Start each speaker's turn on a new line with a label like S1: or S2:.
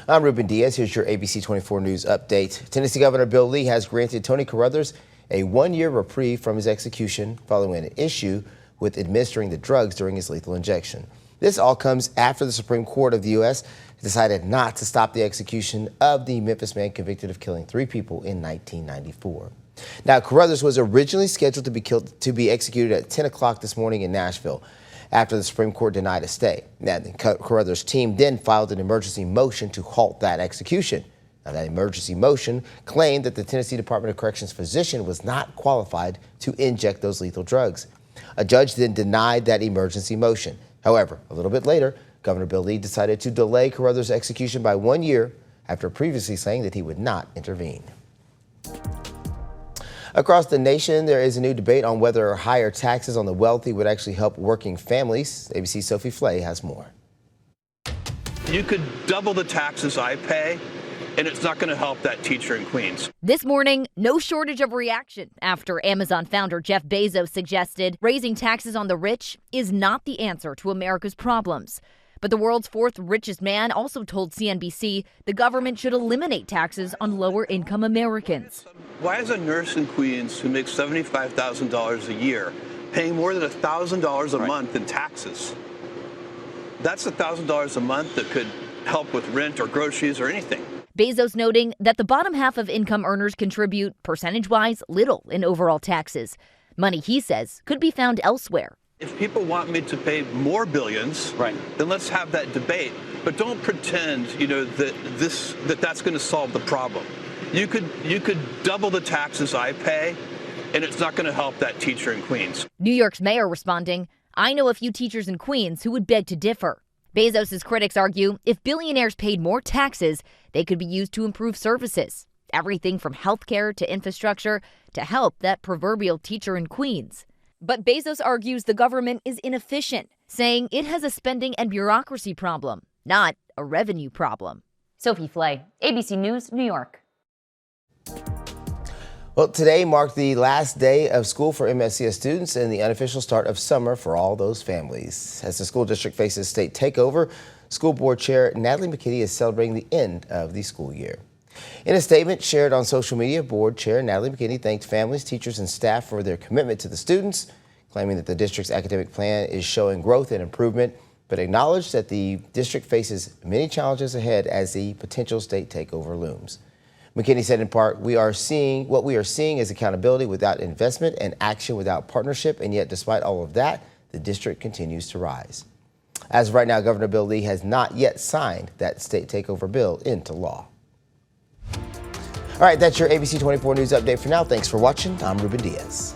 S1: I'm Ruben Diaz. Here's your ABC 24 News update. Tennessee Governor Bill Lee has granted Tony Carruthers a one-year reprieve from his execution following an issue with administering the drugs during his lethal injection. This all comes after the Supreme Court of the U.S. decided not to stop the execution of the Memphis man convicted of killing 3 people in 1994. Now, Carruthers was originally scheduled to be executed at 10 o'clock this morning in Nashville after the Supreme Court denied a stay. Now, the Carruthers team then filed an emergency motion to halt that execution. Now, that emergency motion claimed that the Tennessee Department of Corrections physician was not qualified to inject those lethal drugs. A judge then denied that emergency motion. However, a little bit later, Governor Bill Lee decided to delay Carruthers' execution by 1 year after previously saying that he would not intervene. Across the nation, there is a new debate on whether higher taxes on the wealthy would actually help working families. ABC's Sophie Flay has more.
S2: You could double the taxes I pay, and it's not going to help that teacher in Queens.
S3: This morning, no shortage of reaction after Amazon founder Jeff Bezos suggested raising taxes on the rich is not the answer to America's problems. But the world's 4th richest man also told CNBC the government should eliminate taxes on lower-income Americans.
S2: Why is a nurse in Queens who makes $75,000 a year paying more than $1,000 a month in taxes? That's $1,000 a month that could help with rent or groceries or anything.
S3: Bezos noting that the bottom half of income earners contribute, percentage-wise, little in overall taxes. Money, he says, could be found elsewhere.
S2: If people want me to pay more billions, then let's have that debate. But don't pretend, that's going to solve the problem. You could double the taxes I pay, and it's not going to help that teacher in Queens.
S3: New York's mayor responding, I know a few teachers in Queens who would beg to differ. Bezos' critics argue if billionaires paid more taxes, they could be used to improve services. Everything from healthcare to infrastructure to help that proverbial teacher in Queens. But Bezos argues the government is inefficient, saying it has a spending and bureaucracy problem, not a revenue problem. Sophie Flay, ABC News, New York.
S1: Well, today marked the last day of school for MSCS students and the unofficial start of summer for all those families. As the school district faces state takeover, school board chair Natalie McKinney is celebrating the end of the school year. In a statement shared on social media, board chair Natalie McKinney thanked families, teachers, and staff for their commitment to the students, claiming that the district's academic plan is showing growth and improvement, but acknowledged that the district faces many challenges ahead as the potential state takeover looms. McKinney said in part, what we are seeing is accountability without investment and action without partnership, and yet despite all of that, the district continues to rise. As of right now, Governor Bill Lee has not yet signed that state takeover bill into law. All right, that's your ABC 24 News update for now. Thanks for watching. I'm Ruben Diaz.